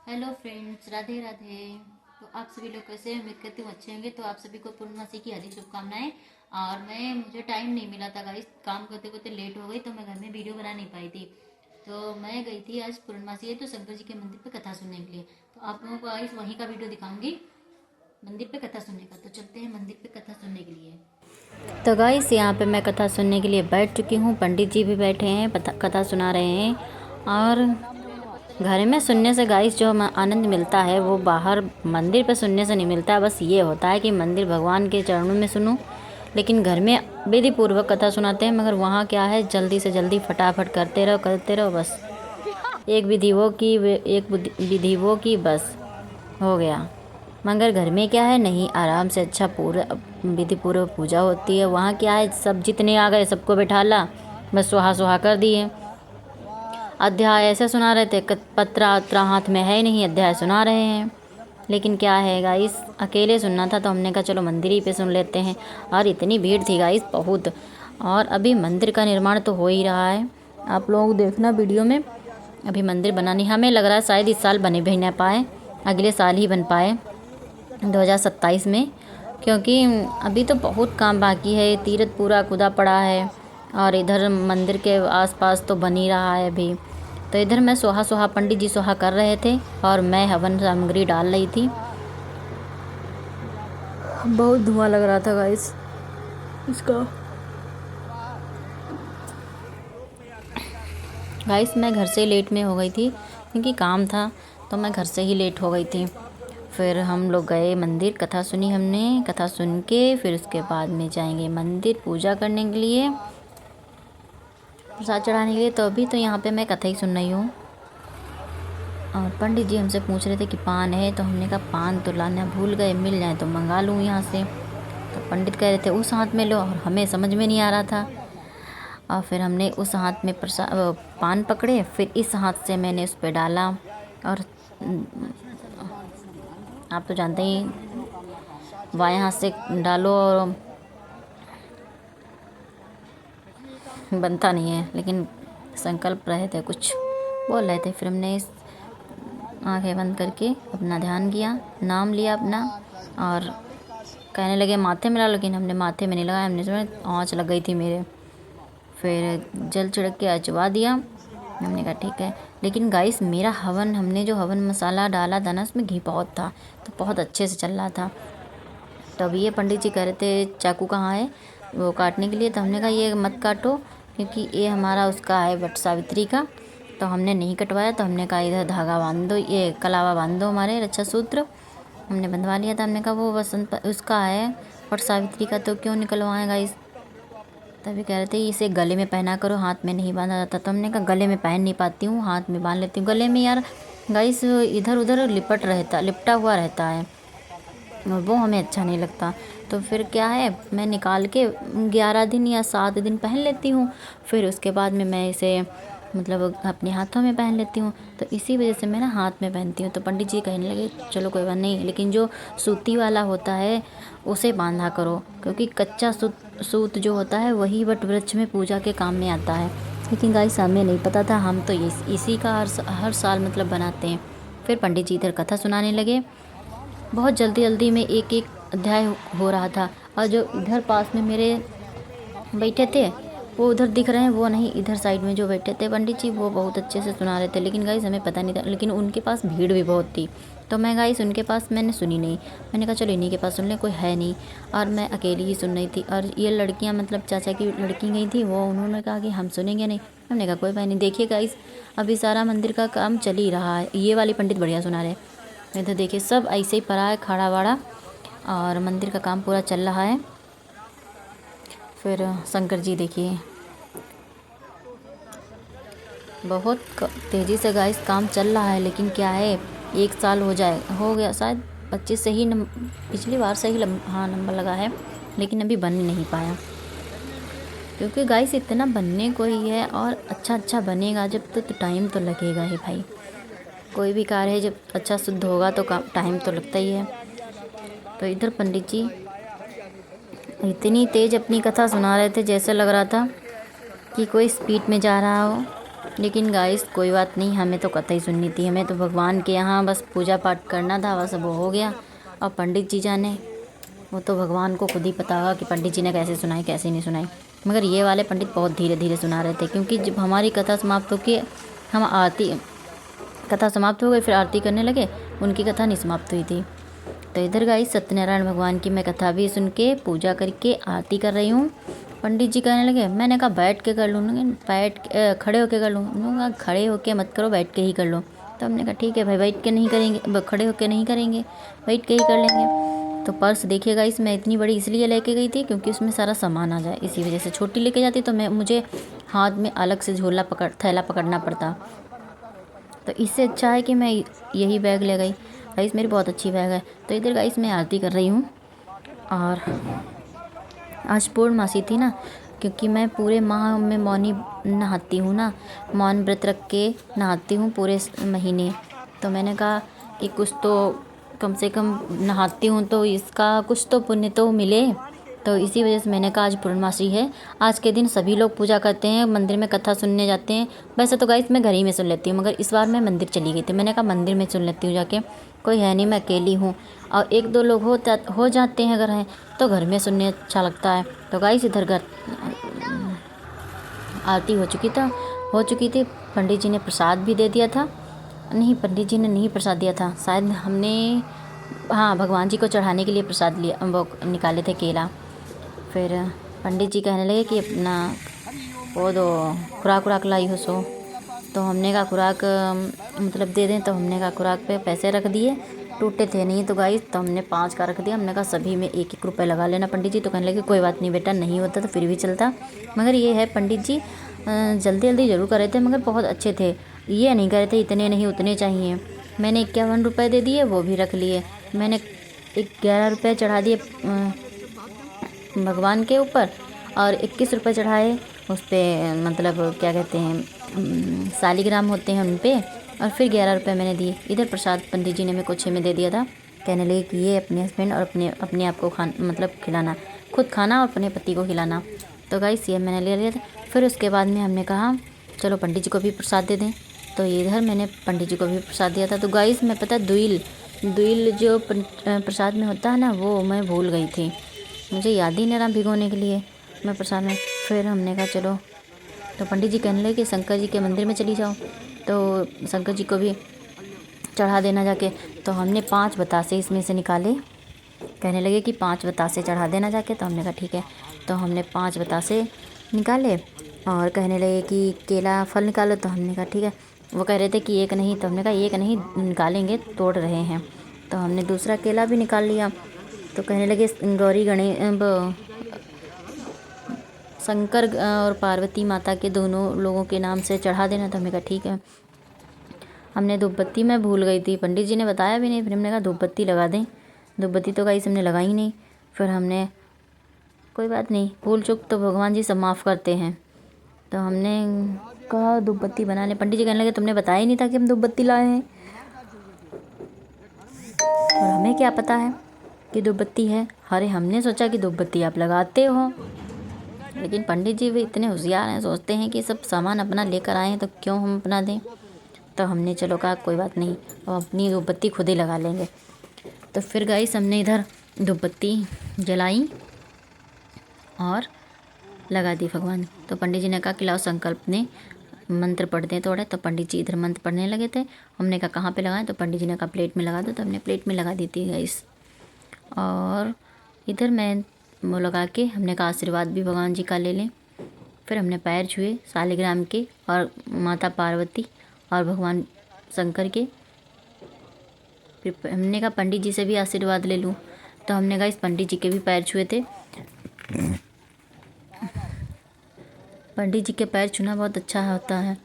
Hello friends, Radhe Radhe. तो आप सभी लोग कैसे हैं? उम्मीद करती हूँ अच्छे होंगे। तो आप सभी को पूर्णमासी की हार्दिक शुभकामनाएं। और मुझे टाइम नहीं मिला था गाइस, काम करते करते लेट हो गई तो मैं घर में वीडियो बना नहीं पाई थी। तो मैं गई थी आज पूर्णमासी है तो शंकर जी के मंदिर पे कथा सुनने के लिए। तो आप लोगों को गाइस वहीं का वीडियो दिखाऊंगी, मंदिर पे कथा सुनने का। तो चलते हैं मंदिर पे कथा सुनने के लिए। तो गाइस यहाँ पे मैं कथा सुनने के लिए बैठ चुकी हूँ। पंडित जी भी बैठे हैं, कथा सुना रहे हैं। और घर में सुनने से गाइस जो हमें आनंद मिलता है वो बाहर मंदिर पे सुनने से नहीं मिलता है। बस ये होता है कि मंदिर भगवान के चरणों में सुनो, लेकिन घर में विधि पूर्वक कथा सुनाते हैं। मगर वहाँ क्या है, जल्दी से जल्दी फटाफट करते रहो बस। एक विधि वो की, एक विधि वो की, बस हो गया। मगर घर में क्या है, नहीं, आराम से अच्छा पूरा विधि पूर्वक पूजा होती है। वहाँ क्या है, सब जितने आ गए सबको बैठा ला, बस सुहा सुहा कर दिए। अध्याय ऐसे सुना रहे थे, पत्रा उत्रा हाथ में है नहीं, अध्याय सुना रहे हैं। लेकिन क्या है गाइस, अकेले सुनना था तो हमने कहा चलो मंदिर ही पे सुन लेते हैं। और इतनी भीड़ थी गाइस, बहुत। और अभी मंदिर का निर्माण तो हो ही रहा है, आप लोग देखना वीडियो में। अभी मंदिर बनानी, हमें लग रहा है शायद इस साल बने भी ना पाए, अगले साल ही बन पाए, 2027 में। क्योंकि अभी तो बहुत काम बाकी है, तीर्थ पूरा खुदा पड़ा है। और इधर मंदिर के आसपास तो बन ही रहा है अभी। तो इधर मैं सोहा सोहा, पंडित जी सोहा कर रहे थे और मैं हवन सामग्री डाल रही थी। बहुत धुआं लग रहा था गाइस इसका। गाइस मैं घर से लेट में हो गई थी क्योंकि काम था, तो मैं घर से ही लेट हो गई थी। फिर हम लोग गए मंदिर, कथा सुनी हमने। कथा सुन के फिर उसके बाद में जाएंगे मंदिर पूजा करने के लिए, प्रसाद चढ़ाने के लिए। तो अभी तो यहाँ पे मैं कथा ही सुन रही हूँ। और पंडित जी हमसे पूछ रहे थे कि पान है, तो हमने कहा पान तो लाना भूल गए, मिल जाए तो मंगा लूँ यहाँ से। तो पंडित कह रहे थे उस हाथ में लो, और हमें समझ में नहीं आ रहा था। और फिर हमने उस हाथ में पान पकड़े, फिर इस हाथ से मैंने उस पर डाला। और आप तो जानते ही, बाएं हाथ से डालो और बनता नहीं है, लेकिन संकल्प रहे थे, कुछ बोल रहे थे। फिर हमने आंखें बंद करके अपना ध्यान किया, नाम लिया अपना, और कहने लगे माथे में ला, लेकिन हमने माथे में नहीं लगाया, हमने सोचा आँच लग गई थी मेरे। फिर जल छिड़क के अचवा दिया। हमने कहा ठीक है। लेकिन गाइस मेरा हवन, हमने जो हवन मसाला डाला था ना, उसमें घी बहुत था, तो बहुत अच्छे से चल रहा था। तब ये पंडित जी कह रहे थे चाकू कहाँ है वो काटने के लिए। तो हमने कहा ये मत काटो, क्योंकि ये हमारा उसका है वट सावित्री का। तो हमने नहीं कटवाया। तो हमने कहा इधर धागा बांध दो, ये कलावा बांध दो, हमारे रक्षा सूत्र हमने बंधवा लिया था। हमने कहा वो वसंत उसका है वट सावित्री का, तो क्यों निकलवाएगा इस। तभी कह रहे थे इसे गले में पहना करो, हाथ में नहीं बांधा जाता। तो हमने कहा गले में पहन नहीं पाती हूँ, हाथ में बांध लेती हूँ। गले में यार गाइस इधर उधर लिपटा हुआ रहता है, और वो हमें अच्छा नहीं लगता। तो फिर क्या है, मैं निकाल के 11 दिन या 7 दिन पहन लेती हूँ। फिर उसके बाद में मैं इसे मतलब अपने हाथों में पहन लेती हूँ। तो इसी वजह से मैं ना हाथ में पहनती हूँ। तो पंडित जी कहने लगे चलो कोई बात नहीं, लेकिन जो सूती वाला होता है उसे बांधा करो, क्योंकि कच्चा सूत जो होता है वही वट वृक्ष में पूजा के काम में आता है। लेकिन गाइस हमें नहीं पता था, हम तो इसी का हर साल मतलब बनाते हैं। फिर पंडित जी इधर कथा सुनाने लगे। बहुत जल्दी जल्दी में एक एक अध्याय हो रहा था। और जो इधर पास में मेरे बैठे थे वो उधर दिख रहे हैं, वो नहीं, इधर साइड में जो बैठे थे पंडित जी, वो बहुत अच्छे से सुना रहे थे। लेकिन गाइस हमें पता नहीं था, लेकिन उनके पास भीड़ भी बहुत थी। तो मैं गाइस उनके पास मैंने सुनी नहीं, मैंने कहा चलो इन्हीं के पास सुन ले, कोई है नहीं। और मैं अकेली ही सुन रही थी। और ये लड़कियां मतलब चाचा की लड़की गई थी, वो उन्होंने कहा कि हम सुनेंगे नहीं। हमने कहा कोई बात नहीं। देखिए गाइस अभी सारा मंदिर का काम चल ही रहा है, ये वाली पंडित बढ़िया सुना रहे। इधर देखिए सब ऐसे ही पड़ा है खड़ा वाड़ा, और मंदिर का काम पूरा चल रहा है। फिर शंकर जी देखिए बहुत तेज़ी से गाइस काम चल रहा है। लेकिन क्या है, 1 साल हो गया शायद, 25 से ही पिछली बार से ही हाँ नंबर लगा है, लेकिन अभी बन नहीं पाया। क्योंकि गाइस इतना बनने को ही है, और अच्छा बनेगा जब तो टाइम तो लगेगा ही भाई। कोई भी कार्य है जब अच्छा शुद्ध होगा तो टाइम तो लगता ही है। तो इधर पंडित जी इतनी तेज़ अपनी कथा सुना रहे थे, जैसे लग रहा था कि कोई स्पीड में जा रहा हो। लेकिन गाइस कोई बात नहीं, हमें तो कतई सुननी थी, हमें तो भगवान के यहाँ बस पूजा पाठ करना था, बस वो हो गया। और पंडित जी जाने, वो तो भगवान को खुद ही पता होगा कि पंडित जी ने कैसे सुनाई कैसे नहीं सुनाई। मगर ये वाले पंडित बहुत धीरे धीरे सुना रहे थे, क्योंकि जब हमारी कथा समाप्त होकर हम आरती कथा समाप्त हो गई, फिर आरती करने लगे, उनकी कथा नहीं समाप्त हुई थी। तो इधर गाइस सत्यनारायण भगवान की मैं कथा भी सुन के पूजा करके आरती कर रही हूँ। पंडित जी कहने लगे, मैंने कहा बैठ के कर लूँ, खड़े होके कर लूँ। उन्होंने कहा खड़े होके मत करो, बैठ के ही कर लो। तो हमने कहा ठीक है भाई, बैठ के नहीं करेंगे, खड़े होके नहीं करेंगे, बैठ के ही कर लेंगे। तो पर्स देखिएगा इस मैं इतनी बड़ी इसलिए लेके गई थी क्योंकि उसमें सारा सामान आ जाए, इसी वजह से। छोटी लेके जाती तो मुझे हाथ में अलग से थैला पकड़ना पड़ता। तो इससे अच्छा है कि मैं यही बैग ले गई। गाइस मेरी बहुत अच्छी बैग है। तो इधर गाइस मैं आरती कर रही हूँ। और आज पूर्णमासी थी ना, क्योंकि मैं पूरे माह में मौनी नहाती हूँ ना, मौन व्रत रख के नहाती हूँ पूरे महीने। तो मैंने कहा कि कुछ तो कम से कम नहाती हूँ तो इसका कुछ तो पुण्य तो मिले। तो इसी वजह से मैंने कहा आज पूर्णमासी है, आज के दिन सभी लोग पूजा करते हैं, मंदिर में कथा सुनने जाते हैं। वैसे तो गाइस मैं घर ही में सुन लेती हूँ, मगर इस बार मैं मंदिर चली गई थी। मैंने कहा मंदिर में सुन लेती हूँ जाके, कोई है नहीं, मैं अकेली हूँ और एक दो लोग हो जाते हैं अगर हैं तो घर में सुनने अच्छा लगता है। तो गाइस इधर घर आरती हो चुकी थी। पंडित जी ने प्रसाद भी दे दिया था। नहीं, पंडित जी ने नहीं प्रसाद दिया था, शायद हमने, हाँ, भगवान जी को चढ़ाने के लिए प्रसाद लिया, वो निकाले थे केला। फिर पंडित जी कहने लगे कि अपना वो दो खुराक लाई हो सो। तो हमने कहा खुराक मतलब दे दें, तो हमने कहा खुराक पे पैसे रख दिए, टूटे थे नहीं तो गाइस, तो हमने 5 का रख दिया। हमने कहा सभी में 1-1 रुपये लगा लेना। पंडित जी तो कहने लगे कोई बात नहीं बेटा, नहीं होता तो फिर भी चलता। मगर ये है पंडित जी जल्दी जल्दी ज़रूर कर रहे थे, मगर बहुत अच्छे थे। ये नहीं कर रहे थे इतने नहीं उतने चाहिए। मैंने 51 रुपये दे दिए, वो भी रख लिए। मैंने 11 रुपये चढ़ा दिए भगवान के ऊपर, और 21 रुपये चढ़ाए उस पर, मतलब क्या कहते हैं शालिग्राम होते हैं उन पे, और फिर 11 रुपये मैंने दिए। इधर प्रसाद पंडित जी ने मेरे को 6 में दे दिया था। कहने लगे कि ये अपने हस्बैंड और अपने आप को मतलब खिलाना, खुद खाना और अपने पति को खिलाना। तो गाइस ये मैंने ले लिया था। फिर उसके बाद में हमने कहा चलो पंडित जी को भी प्रसाद दे दें। तो इधर मैंने पंडित जी को भी प्रसाद दिया था। तो गाइस मैं पता दुईल जो प्रसाद में होता है ना, वो मैं भूल गई थी, मुझे याद ही नहीं रहा भिगोने के लिए मैं प्रसाद में। फिर हमने कहा चलो, तो पंडित जी कहने लगे कि शंकर जी के मंदिर में चली जाओ, तो शंकर जी को भी चढ़ा देना जाके। तो हमने 5 बतासे इसमें से निकाले। कहने लगे कि 5 बतासे चढ़ा देना जाके। तो हमने कहा ठीक है। तो हमने 5 बतासे निकाले और कहने लगे कि केला फल निकालो। तो हमने कहा ठीक है। वो कह रहे थे कि एक नहीं, तो हमने कहा एक नहीं निकालेंगे, तोड़ रहे हैं। तो हमने दूसरा केला भी निकाल लिया। तो कहने लगे गौरी गणेश शंकर और पार्वती माता के दोनों लोगों के नाम से चढ़ा देना। तो हमने कहा ठीक है। हमने धूप बत्ती मैं भूल गई थी, पंडित जी ने बताया भी नहीं। फिर हमने कहा धूप बत्ती लगा दें। धूप बत्ती तो गाइस हमने लगाई नहीं। फिर हमने कोई बात नहीं, भूल चूक तो भगवान जी सब माफ़ करते हैं। तो हमने कहा धूप बत्ती बना लें। पंडित जी कहने लगे तुमने बताया ही नहीं था कि हम धूप बत्ती लाए हैं, और हमें क्या पता है कि धूप बत्ती है। अरे हमने सोचा कि धूप बत्ती आप लगाते हो, लेकिन पंडित जी भी इतने होशियार हैं, सोचते हैं कि सब सामान अपना लेकर आए हैं तो क्यों हम अपना दें। तो हमने चलो कहा कोई बात नहीं, अब अपनी धूप बत्ती खुद ही लगा लेंगे। तो फिर गाइस हमने इधर धूप बत्ती जलाई और लगा दी भगवान। तो पंडित जी ने कहा कि लाओ संकल्प ने मंत्र पढ़ते हैं थोड़े। तो पंडित जी इधर मंत्र पढ़ने लगे थे। हमने कहा कहाँ पे लगाएं, तो पंडित जी ने कहा प्लेट में लगा दो। तो हमने प्लेट में लगा दी थी गाइस। और इधर मैं वो लगा के हमने कहा आशीर्वाद भी भगवान जी का ले लें। फिर हमने पैर छुए शालिग्राम के और माता पार्वती और भगवान शंकर के। फिर हमने कहा पंडित जी से भी आशीर्वाद ले लूँ। तो हमने कहा इस पंडित जी के भी पैर छुए थे। पंडित जी के पैर छूना बहुत अच्छा होता है।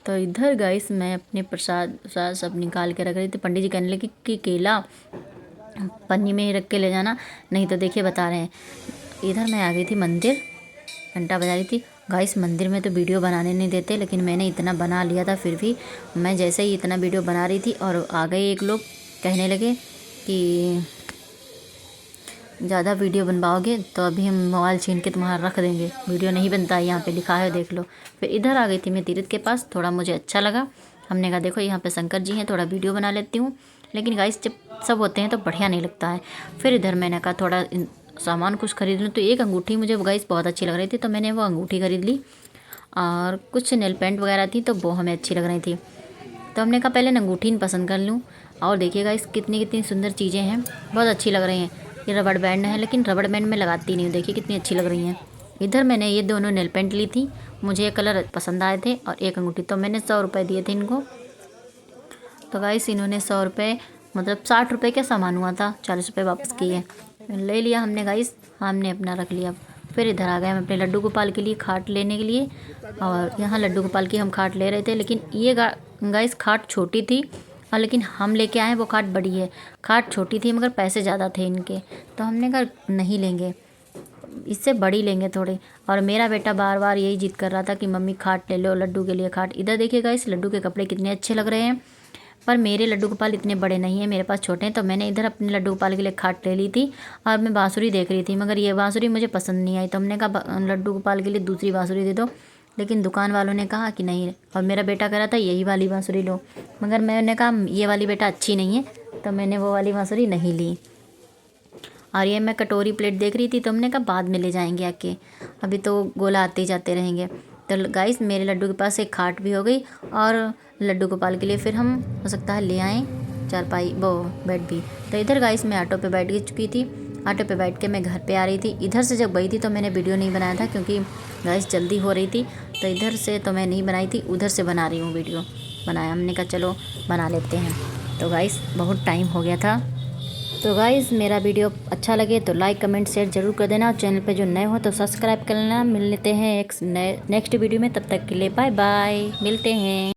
तो इधर गाइस मैं अपने प्रसाद सब निकाल के रख रही थी। पंडित जी कहने लगे कि केला पन्नी में ही रख के ले जाना, नहीं तो देखिए बता रहे हैं। इधर मैं आ गई थी मंदिर, घंटा बजा रही थी। गाइस मंदिर में तो वीडियो बनाने नहीं देते, लेकिन मैंने इतना बना लिया था। फिर भी मैं जैसे ही इतना वीडियो बना रही थी और आ गए एक लोग, कहने लगे कि ज़्यादा वीडियो बनवाओगे तो अभी हम मोबाइल छीन के तुम्हारा रख देंगे, वीडियो नहीं बनता है, यहाँ पे लिखा है देख लो। फिर इधर आ गई थी मैं तीरथ के पास, थोड़ा मुझे अच्छा लगा। हमने कहा देखो यहाँ पे शंकर जी हैं, थोड़ा वीडियो बना लेती हूँ। लेकिन गाइस जब सब होते हैं तो बढ़िया नहीं लगता है। फिर इधर मैंने कहा थोड़ा सामान कुछ खरीद लूँ, तो एक अंगूठी मुझे गाइस बहुत अच्छी लग रही थी, तो मैंने वो अंगूठी खरीद ली। और कुछ नेल पेंट वगैरह थी तो वो हमें अच्छी लग रही थी, तो हमने कहा पहले अंगूठी पसंद कर लूँ। और देखिएगा इस कितनी कितनी सुंदर चीज़ें हैं, बहुत अच्छी लग रही हैं। ये रबड़ बैंड है, लेकिन रबड़ बैंड में लगाती नहीं हूँ, देखिए कितनी अच्छी लग रही हैं। इधर मैंने ये दोनों नेल पेंट ली थी, मुझे ये कलर पसंद आए थे, और एक अंगूठी, तो मैंने 100 रुपये दिए थे इनको। तो गाइस इन्होंने 100 रुपये मतलब 60 रुपये का सामान हुआ था, 40 रुपये वापस किए, ले लिया हमने गाइस, हमने अपना रख लिया। फिर इधर आ गए हम अपने लड्डू गोपाल के लिए खाट लेने के लिए, और यहाँ लड्डू गोपाल की हम खाट ले रहे थे, लेकिन ये गाइस खाट छोटी थी, और लेकिन हम लेके आए वो खाट बड़ी है। खाट छोटी थी मगर पैसे ज़्यादा थे इनके, तो हमने कहा नहीं लेंगे, इससे बड़ी लेंगे थोड़ी। और मेरा बेटा बार बार यही जिद कर रहा था कि मम्मी खाट ले लो, लड्डू के लिए खाट। इधर देखिएगा इस लड्डू के कपड़े कितने अच्छे लग रहे हैं, पर मेरे लड्डू गोपाल इतने बड़े नहीं हैं, मेरे पास छोटे हैं, तो मैंने इधर अपने लड्डू गोपाल के लिए खाट ले ली थी। और मैं बांसुरी देख रही थी, मगर ये बांसुरी मुझे पसंद नहीं आई, तो हमने कहा लड्डू गोपाल के लिए दूसरी बांसुरी दे दो, लेकिन दुकान वालों ने कहा कि नहीं। और मेरा बेटा कह रहा था यही वाली बांसुरी लो, मगर मैंने कहा ये वाली बेटा अच्छी नहीं है, तो मैंने वो वाली बांसुरी नहीं ली। और ये मैं कटोरी प्लेट देख रही थी, तो हमने कहा बाद में ले जाएंगे आके, अभी तो गोला आते ही जाते रहेंगे। तो गाइस मेरे लड्डू के पास एक खाट भी हो गई, और लड्डू गोपाल के लिए फिर हम हो सकता है ले आएँ चारपाई वो बेड भी। तो इधर गाइस मैं ऑटो पे बैठ चुकी थी, ऑटो पे बैठ के मैं घर पे आ रही थी। इधर से जब गई थी तो मैंने वीडियो नहीं बनाया था, क्योंकि गाइस जल्दी हो रही थी, तो इधर से तो मैं नहीं बनाई थी, उधर से बना रही हूँ वीडियो। बनाया, हमने कहा चलो बना लेते हैं। तो गाइस बहुत टाइम हो गया था। तो गाइस मेरा वीडियो अच्छा लगे तो लाइक कमेंट शेयर जरूर कर देना, चैनल पे जो नए हो तो सब्सक्राइब कर लेना। मिल लेते हैं एक नेक्स्ट वीडियो में, तब तक के लिए बाय बाय, मिलते हैं।